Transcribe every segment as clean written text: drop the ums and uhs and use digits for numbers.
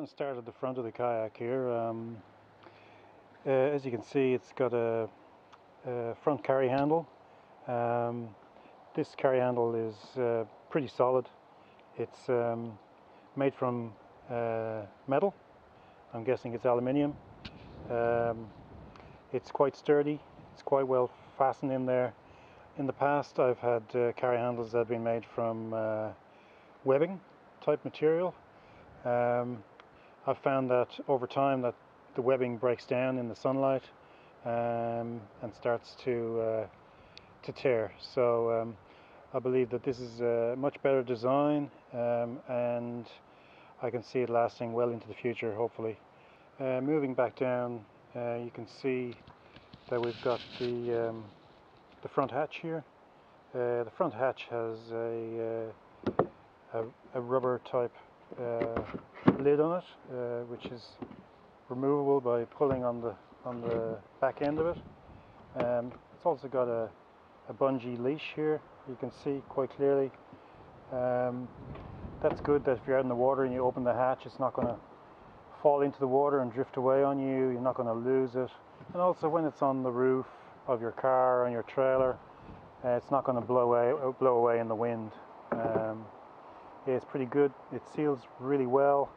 going to start at the front of the kayak here. As you can see, it's got a front carry handle. This carry handle is pretty solid. It's made from metal. I'm guessing it's aluminium. It's quite sturdy. It's quite well fastened in there. In the past, I've had carry handles that have been made from webbing type material. I've found that over time that the webbing breaks down in the sunlight and starts to tear. So I believe that this is a much better design, and I can see it lasting well into the future, hopefully. Moving back down, you can see that we've got the front hatch here. The front hatch has a rubber type lid on it, which is removable by pulling on the back end of it. It's also got a bungee leash here. You can see quite clearly. That's good that if you're out in the water and you open the hatch, it's not going to fall into the water and drift away on you. You're not going to lose it. And also when it's on the roof of your car or on your trailer, it's not going to blow away in the wind. Yeah, it's pretty good. It seals really well,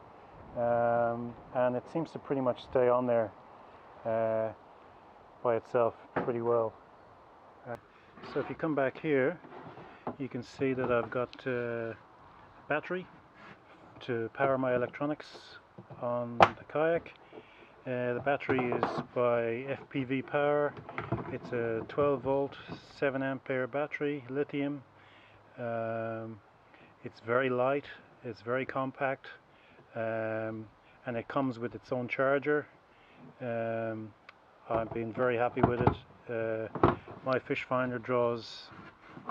and it seems to pretty much stay on there by itself pretty well. So if you come back here, you can see that I've got a battery to power my electronics on the kayak. The battery is by FPV Power. It's a 12 volt 7 ampere battery, lithium. It's very light, it's very compact, and it comes with its own charger. I've been very happy with it. My fish finder draws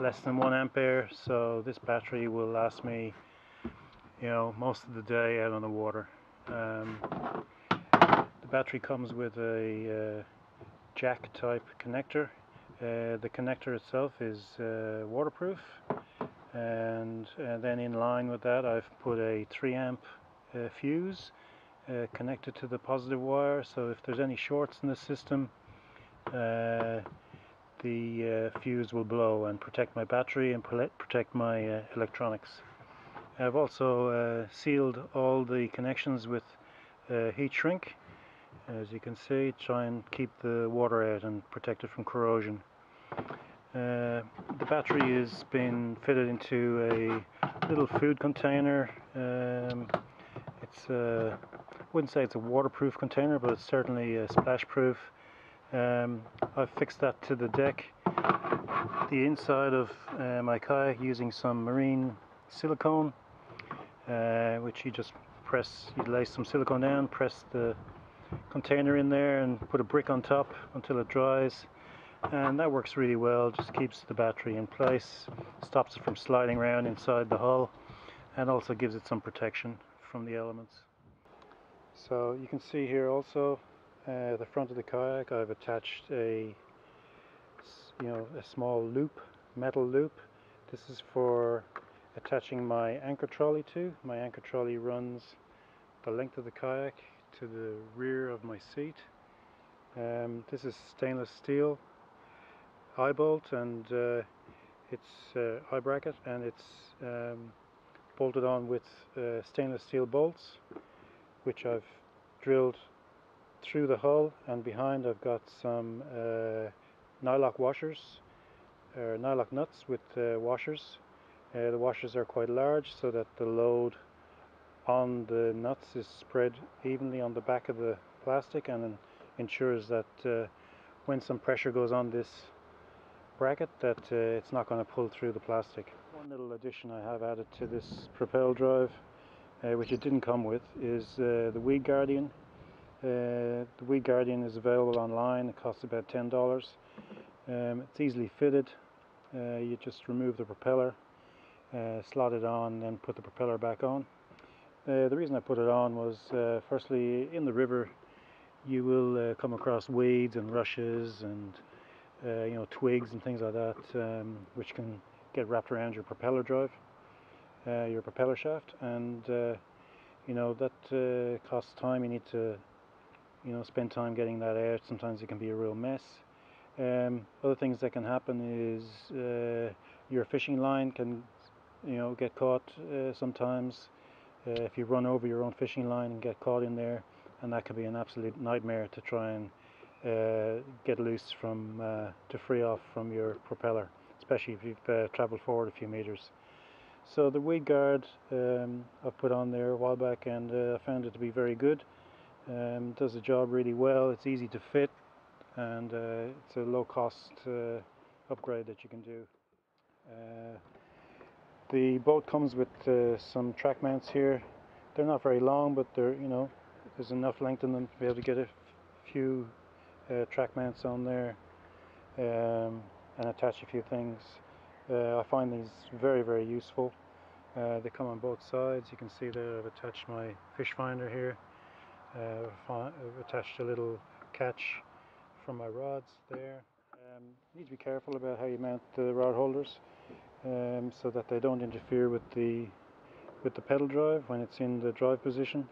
less than 1 ampere, so this battery will last me, most of the day out on the water. The battery comes with a jack type connector. The connector itself is waterproof, and then in line with that I've put a 3 amp fuse connected to the positive wire, so if there's any shorts in the system, the fuse will blow and protect my battery and protect my electronics. I've also sealed all the connections with heat shrink, as you can see, try and keep the water out and protect it from corrosion. The battery has been fitted into a little food container. I wouldn't say it's a waterproof container, but it's certainly splash proof. I've fixed that to the deck, the inside of my kayak, using some marine silicone, which you just press, you lay some silicone down, press the container in there and put a brick on top until it dries, and that works really well. Just keeps the battery in place, stops it from sliding around inside the hull, and also gives it some protection from the elements. So you can see here also the front of the kayak, I've attached a small loop, metal loop. This is for attaching my anchor trolley to. My anchor trolley runs the length of the kayak to the rear of my seat. This is stainless steel eye bolt, and it's eye bracket, and it's bolted on with stainless steel bolts, which I've drilled through the hull, and behind I've got some nylock washers, or nylock nuts with washers. The washers are quite large, so that the load on the nuts is spread evenly on the back of the plastic, and ensures that when some pressure goes on this bracket, that it's not going to pull through the plastic. One little addition I have added to this Propel drive, which it didn't come with, is the Weed Guardian. The Weed Guardian is available online. It costs about $10. It's easily fitted. You just remove the propeller, slot it on, and put the propeller back on. The reason I put it on was, firstly, in the river you will come across weeds and rushes and twigs and things like that, which can get wrapped around your propeller drive, your propeller shaft, and you know, that costs time. You need to, you know, spend time getting that out. Sometimes it can be a real mess. Other things that can happen is your fishing line can, you know, get caught sometimes. If you run over your own fishing line and get caught in there, and that can be an absolute nightmare to try and get loose from, to free off from your propeller, especially if you've traveled forward a few meters. So the weed guard I've put on there a while back, and I found it to be very good. Does the job really well. It's easy to fit, and it's a low cost upgrade that you can do. The boat comes with some track mounts here. They're not very long, but they're, you know, there's enough length in them to be able to get a few track mounts on there and attach a few things. I find these very, very useful. They come on both sides. You can see that I've attached my fish finder here. I've attached a little catch from my rods there. You need to be careful about how you mount the rod holders so that they don't interfere with the pedal drive when it's in the drive position.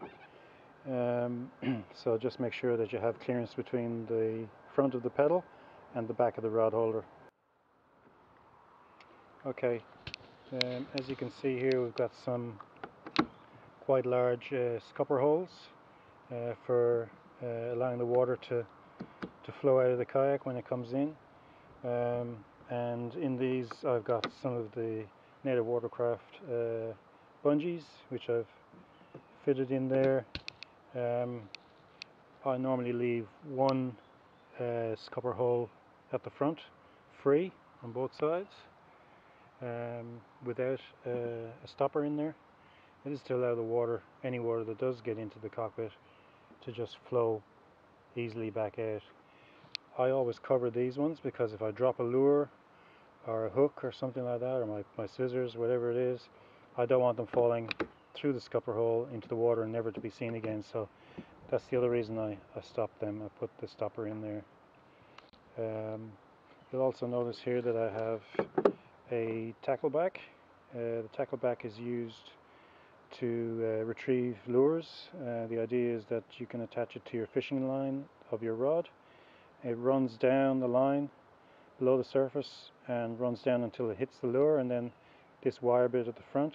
So just make sure that you have clearance between the front of the pedal and the back of the rod holder. Okay, as you can see here, we've got some quite large scupper holes for allowing the water to flow out of the kayak when it comes in. And in these I've got some of the native Watercraft bungees, which I've fitted in there. I normally leave one scupper hole at the front free on both sides without a stopper in there. It is to allow the water, any water that does get into the cockpit, to just flow easily back out. I always cover these ones because if I drop a lure or a hook or something like that, or my scissors, whatever it is, I don't want them falling through the scupper hole into the water and never to be seen again. So that's the other reason I stopped them. I put the stopper in there. You'll also notice here that I have a tackleback. The tackleback is used to retrieve lures. The idea is that you can attach it to your fishing line of your rod. It runs down the line below the surface and runs down until it hits the lure, and then this wire bit at the front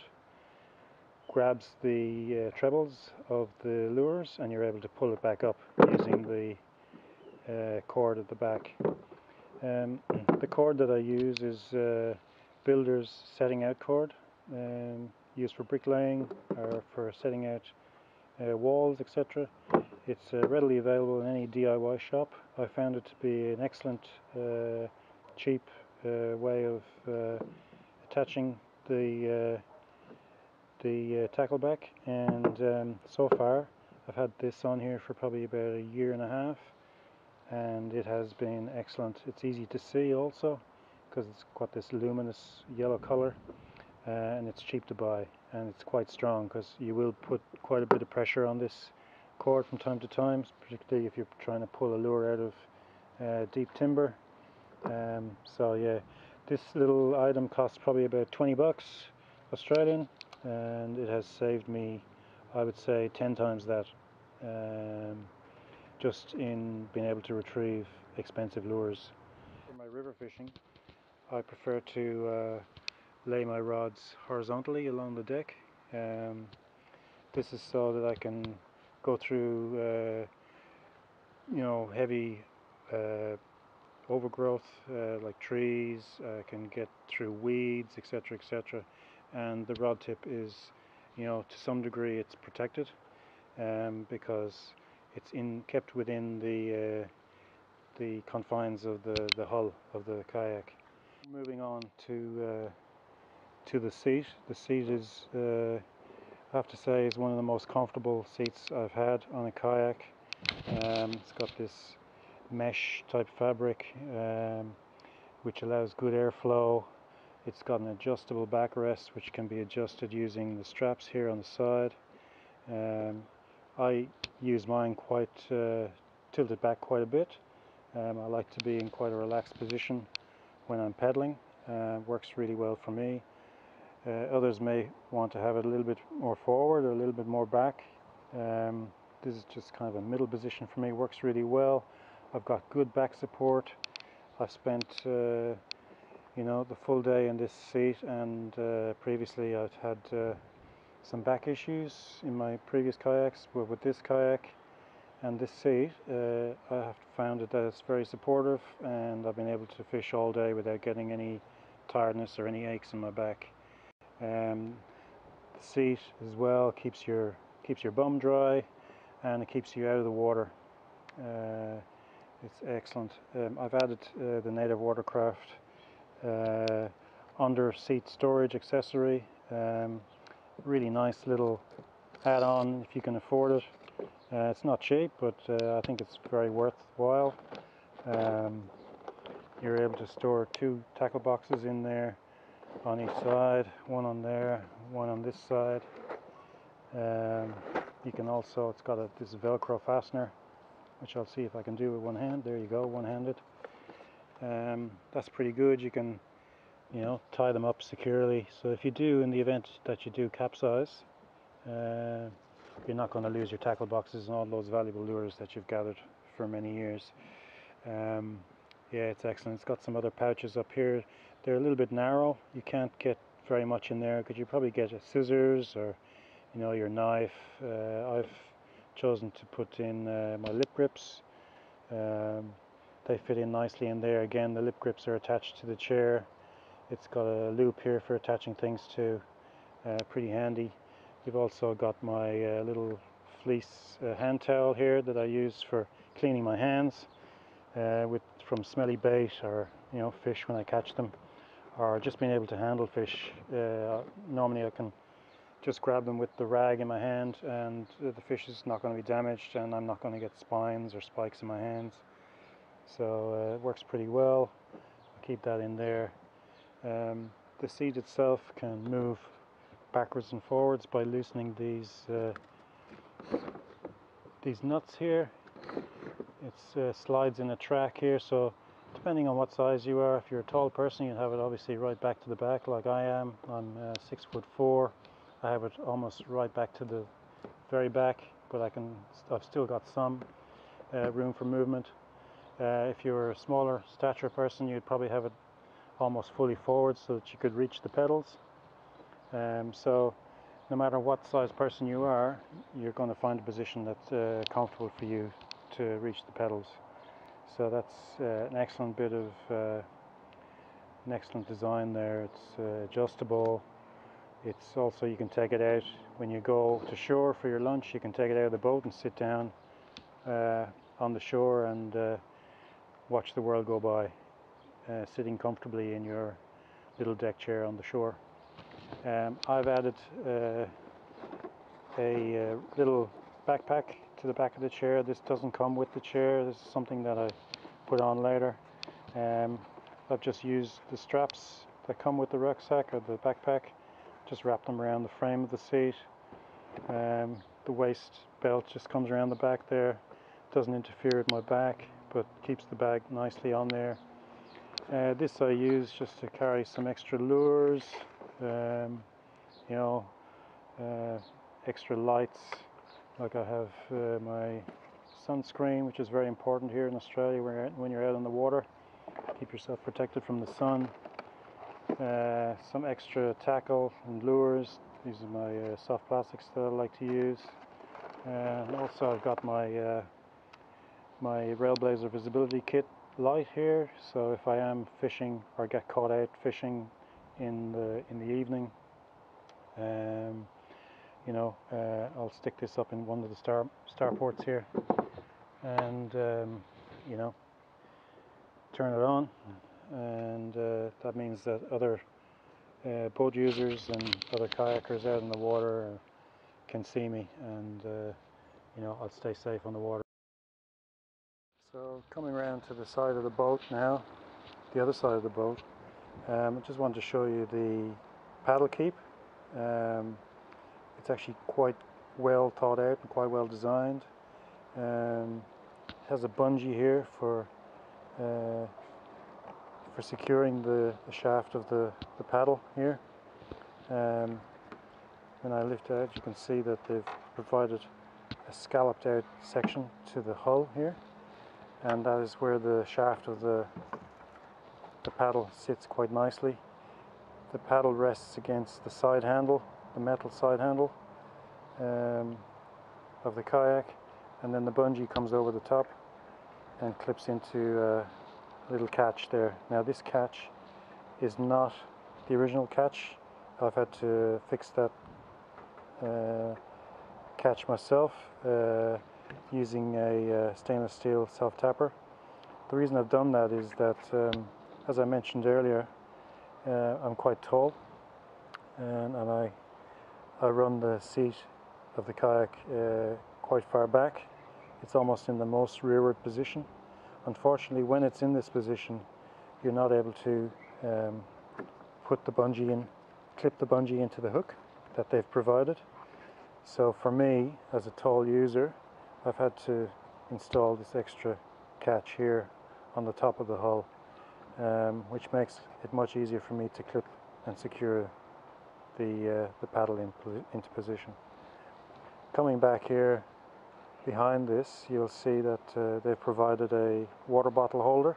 grabs the trebles of the lures, and you're able to pull it back up using the cord at the back. The cord that I use is builder's setting out cord, used for bricklaying or for setting out walls, etc. It's readily available in any DIY shop. I found it to be an excellent cheap way of attaching the tackleback, and so far I've had this on here for probably about a year and a half, and it has been excellent. It's easy to see also because it's got this luminous yellow color, and it's cheap to buy, and it's quite strong because you will put quite a bit of pressure on this cord from time to time, particularly if you're trying to pull a lure out of deep timber. So yeah, this little item costs probably about 20 bucks Australian, and it has saved me, I would say, 10 times that, just in being able to retrieve expensive lures. For my river fishing, I prefer to lay my rods horizontally along the deck. This is so that I can go through you know, heavy overgrowth like trees. I can get through weeds, etc., etc., and the rod tip is, you know, to some degree it's protected because it's kept within the confines of the hull of the kayak. Moving on to the seat. The seat is, I have to say, is one of the most comfortable seats I've had on a kayak. It's got this mesh type fabric which allows good airflow. It's got an adjustable backrest which can be adjusted using the straps here on the side. I use mine quite tilted back quite a bit. I like to be in quite a relaxed position when I'm pedaling. Works really well for me. Others may want to have it a little bit more forward or a little bit more back. This is just kind of a middle position for me, works really well. I've got good back support. I've spent you know, the full day in this seat, and previously I've had some back issues in my previous kayaks, but with this kayak and this seat I have found that it's very supportive, and I've been able to fish all day without getting any tiredness or any aches in my back. The seat as well keeps your bum dry, and it keeps you out of the water. It's excellent. I've added the native Watercraft under seat storage accessory. Really nice little add-on if you can afford it. It's not cheap, but I think it's very worthwhile. You're able to store 2 tackle boxes in there on each side, one on there, one on this side. You can also, it's got this Velcro fastener, which I'll see if I can do with one hand. There you go, one-handed. That's pretty good. You can, you know, tie them up securely. So if you do, in the event that you do capsize, you're not going to lose your tackle boxes and all those valuable lures that you've gathered for many years. Yeah, it's excellent. It's got some other pouches up here. They're a little bit narrow. You can't get very much in there. Could you probably get a scissors or, you know, your knife. I've chosen to put in my lip grips. They fit in nicely in there. Again, the lip grips are attached to the chair. It's got a loop here for attaching things to. Pretty handy. You've also got my little fleece hand towel here that I use for cleaning my hands from smelly bait, or, you know, fish when I catch them, or just being able to handle fish. Normally I can just grab them with the rag in my hand, and the fish is not going to be damaged, and I'm not going to get spines or spikes in my hands. So it works pretty well. I'll keep that in there. The seat itself can move backwards and forwards by loosening these nuts here. It slides in a track here, so depending on what size you are, if you're a tall person, you have it obviously right back to the back like I am. I'm 6'4". I have it almost right back to the very back, but I've still got some room for movement. If you're a smaller stature person, you'd probably have it almost fully forward so that you could reach the pedals. So no matter what size person you are, you're going to find a position that's comfortable for you to reach the pedals. So that's an excellent bit of an excellent design there. It's adjustable. It's also, you can take it out when you go to shore for your lunch. You can take it out of the boat and sit down on the shore and watch the world go by, sitting comfortably in your little deck chair on the shore. I've added a little backpack to the back of the chair. This doesn't come with the chair. This is something that I put on later. I've just used the straps that come with the rucksack or the backpack, just wrap them around the frame of the seat. The waist belt just comes around the back there. Doesn't interfere with my back, but keeps the bag nicely on there. This I use just to carry some extra lures, you know, extra lights. Like I have my sunscreen, which is very important here in Australia when you're out on the water. Keep yourself protected from the sun. Some extra tackle and lures. These are my soft plastics that I like to use. And also I've got my my Railblazer visibility kit light here, so if I am fishing or get caught out fishing in the evening, you know, I'll stick this up in one of the star ports here, and you know, turn it on, and that means that other boat users and other kayakers out in the water can see me, and you know, I'll stay safe on the water. So coming around to the side of the boat now, the other side of the boat, I just wanted to show you the paddle keep. It's actually quite well thought out and quite well designed. It has a bungee here for securing the shaft of the paddle here. When I lift out, you can see that they've provided a scalloped out section to the hull here, and that is where the shaft of the paddle sits quite nicely. The paddle rests against the side handle, the metal side handle of the kayak, and then the bungee comes over the top and clips into a little catch there. Now this catch is not the original catch. I've had to fix that catch myself using a stainless steel self-tapper. The reason I've done that is that, as I mentioned earlier, I'm quite tall, and I run the seat of the kayak quite far back. It's almost in the most rearward position. Unfortunately, when it's in this position, you're not able to put the bungee in, clip the bungee into the hook that they've provided. So for me, as a tall user, I've had to install this extra catch here on the top of the hull, which makes it much easier for me to clip and secure the paddle into position. Coming back here behind this, you'll see that they've provided a water bottle holder.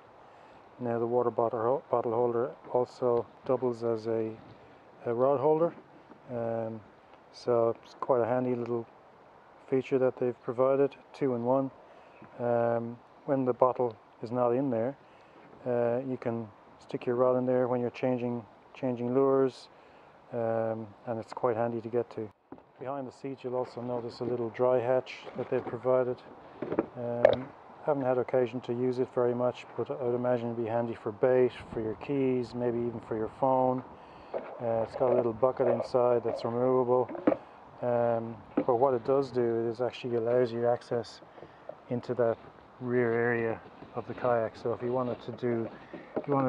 Now the water bottle holder also doubles as a rod holder, so it's quite a handy little feature that they've provided, 2-in-1. When the bottle is not in there, you can stick your rod in there when you're changing lures, and it's quite handy to get to. Behind the seat you'll also notice a little dry hatch that they've provided. Haven't had occasion to use it very much, but I would imagine it'd be handy for bait, for your keys, maybe even for your phone. It's got a little bucket inside that's removable, but what it does do is actually allows you access into that rear area of the kayak. So if you wanted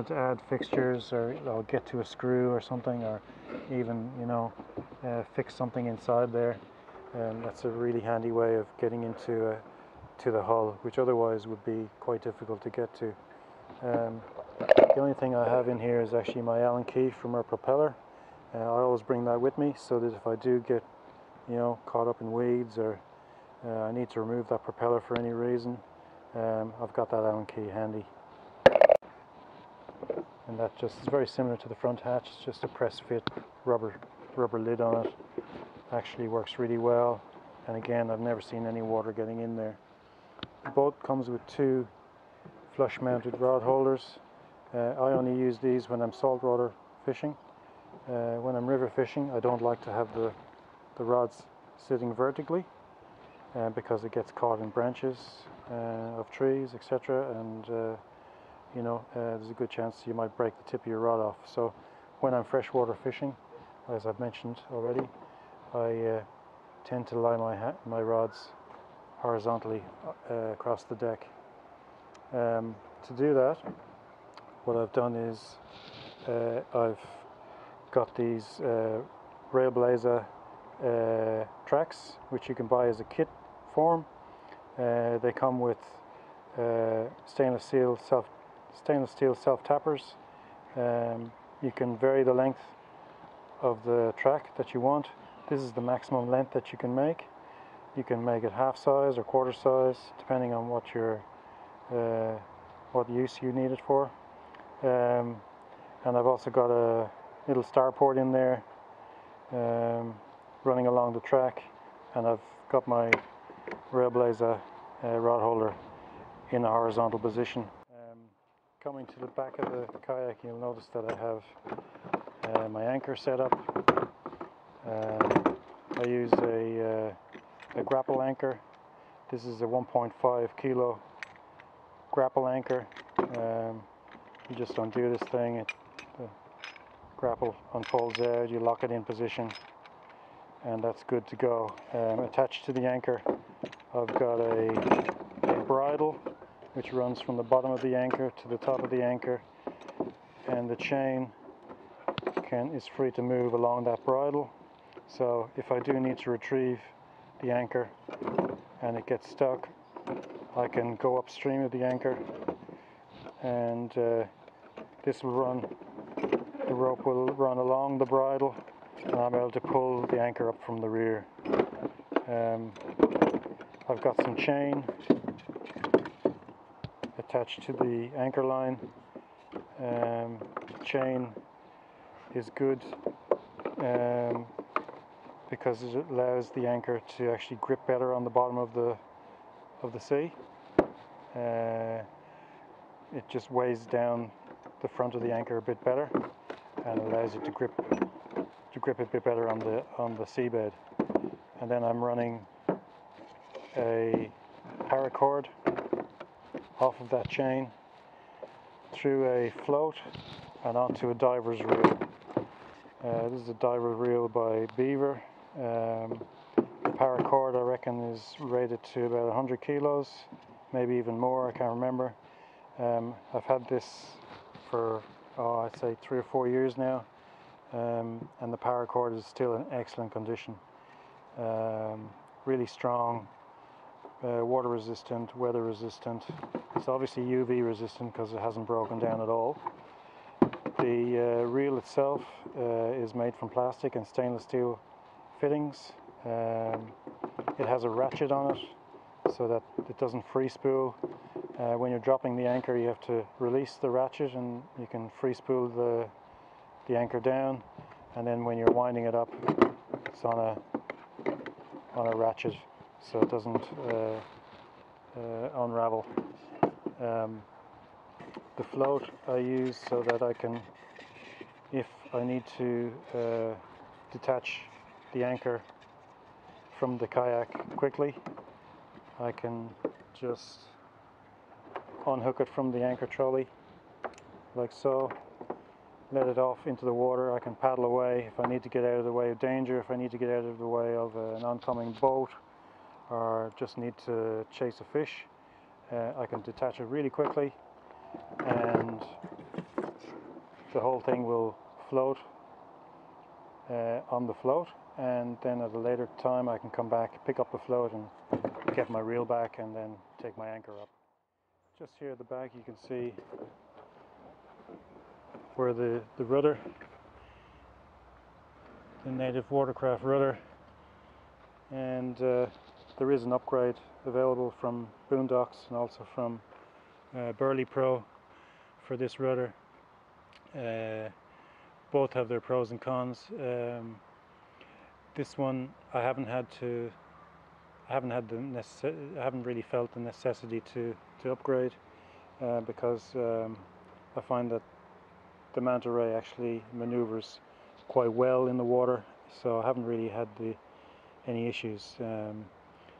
to add fixtures, or get to a screw or something, or even fix something inside there, that's a really handy way of getting into to the hull, which otherwise would be quite difficult to get to. The only thing I have in here is actually my Allen key from our propeller. I always bring that with me, so that if I do get caught up in weeds, or I need to remove that propeller for any reason, I've got that Allen key handy. And that just is very similar to the front hatch. It's just a press fit rubber lid on it. Actually works really well, and again, I've never seen any water getting in there. The boat comes with 2 flush mounted rod holders. I only use these when I'm saltwater fishing. When I'm river fishing, I don't like to have the rods sitting vertically, because it gets caught in branches of trees, etc., and there's a good chance you might break the tip of your rod off. So when I'm freshwater fishing, as I've mentioned already, I tend to lie my rods horizontally across the deck. To do that, what I've done is I've got these Railblazer tracks, which you can buy as a kit form. They come with stainless steel self-tappers. You can vary the length of the track that you want. This is the maximum length that you can make. You can make it half size or quarter size, depending on what use you need it for. And I've also got a little starport in there running along the track, and I've got my Railblazer rod holder in a horizontal position. Coming to the back of the kayak, you'll notice that I have my anchor set up. I use a grapple anchor. This is a 1.5 kilo grapple anchor. You just undo this thing, the grapple unfolds out, you lock it in position, and that's good to go. Attached to the anchor, I've got a bridle which runs from the bottom of the anchor to the top of the anchor, and the chain is free to move along that bridle. So if I do need to retrieve the anchor and it gets stuck, I can go upstream of the anchor, and this will run, the rope will run along the bridle, and I'm able to pull the anchor up from the rear. I've got some chain attached to the anchor line. Chain is good because it allows the anchor to actually grip better on the bottom of the sea. It just weighs down the front of the anchor a bit better and allows it to grip a bit better on the seabed. And then I'm running a paracord off of that chain through a float and onto a diver's reel. This is a diver reel by Beaver. The paracord, I reckon, is rated to about 100 kilos, maybe even more, I can't remember. I've had this for I'd say 3 or 4 years now, and the paracord is still in excellent condition. Really strong, water resistant, weather resistant. It's obviously UV resistant because it hasn't broken down at all. The reel itself is made from plastic and stainless steel fittings. It has a ratchet on it so that it doesn't free spool. When you're dropping the anchor, you have to release the ratchet and you can free spool the anchor down, and then when you're winding it up, it's on a ratchet so it doesn't unravel. The float I use so that I can, if I need to detach the anchor from the kayak quickly, I can just unhook it from the anchor trolley like so, let it off into the water. I can paddle away if I need to get out of the way of danger, if I need to get out of the way of an oncoming boat, or just need to chase a fish. I can detach it really quickly and the whole thing will float on the float, and then at a later time I can come back, pick up the float and get my reel back and then take my anchor up. Just here at the back you can see where the rudder, the native Watercraft rudder, and there is an upgrade available from Boondocks and also from Burley Pro for this rudder. Both have their pros and cons. This one I haven't really felt the necessity to upgrade because I find that the Manta Ray actually maneuvers quite well in the water, so I haven't really had any issues.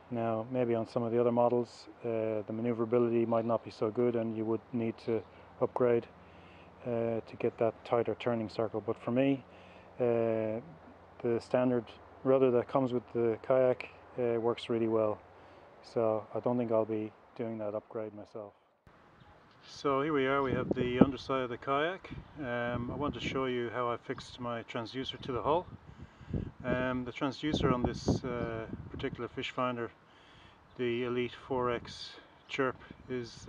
Now maybe on some of the other models the maneuverability might not be so good and you would need to upgrade to get that tighter turning circle, but for me the standard rudder that comes with the kayak works really well, so I don't think I'll be doing that upgrade myself. So here we are, we have the underside of the kayak. I want to show you how I fixed my transducer to the hull. The transducer on this particular fish finder, the Elite 4X Chirp, is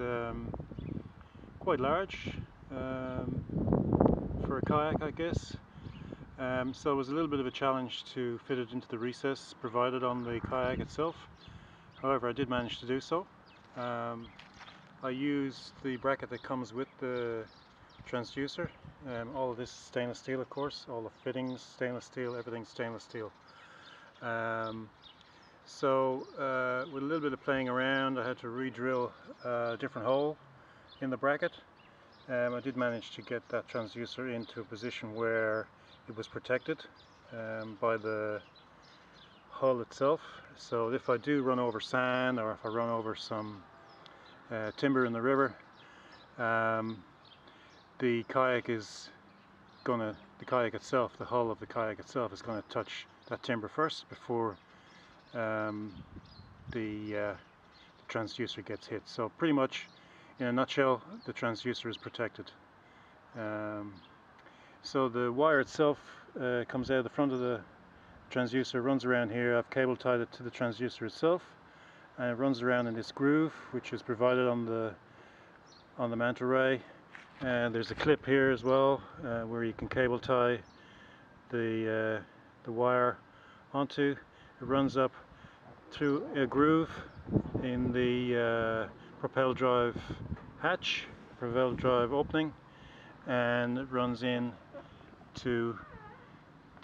quite large for a kayak, I guess. So it was a little bit of a challenge to fit it into the recess provided on the kayak itself. However, I did manage to do so. I used the bracket that comes with the transducer. All of this is stainless steel, of course, all the fittings stainless steel, everything's stainless steel. So with a little bit of playing around, I had to re-drill a different hole in the bracket. I did manage to get that transducer into a position where it was protected by the hull itself, so if I do run over sand or if I run over some timber in the river, the kayak itself, the hull of the kayak itself is going to touch that timber first before the transducer gets hit. So pretty much in a nutshell, the transducer is protected. So the wire itself comes out of the front of the transducer, runs around here. I've cable tied it to the transducer itself, and it runs around in this groove which is provided on the Manta Ray. And there's a clip here as well where you can cable tie the wire onto. It runs up through a groove in the propel drive hatch, propel drive opening, and it runs in to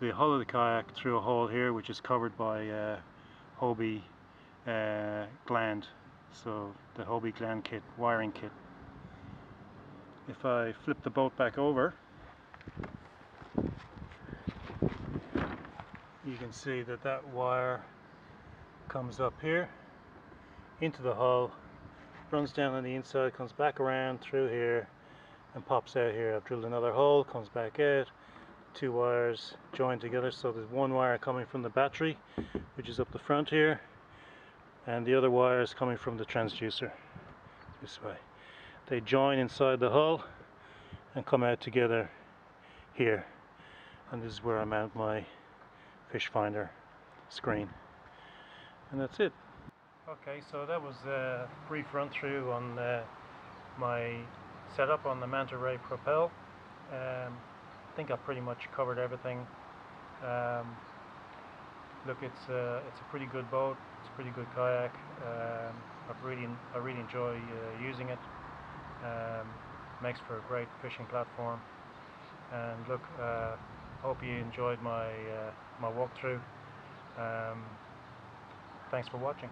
the hull of the kayak through a hole here, which is covered by Hobie gland. So the Hobie gland kit, wiring kit. If I flip the boat back over, you can see that that wire comes up here into the hull, runs down on the inside, comes back around through here and pops out here. I've drilled another hole, comes back out, two wires joined together, so there's one wire coming from the battery, which is up the front here, and the other wire is coming from the transducer this way. They join inside the hull and come out together here, and this is where I mount my fish finder screen, and that's it. Okay, so that was a brief run through on my setup on the Manta Ray Propel. I think I've pretty much covered everything. Look, it's a pretty good boat. It's a pretty good kayak. I really enjoy using it. Makes for a great fishing platform. And look, hope you enjoyed my walkthrough. Thanks for watching.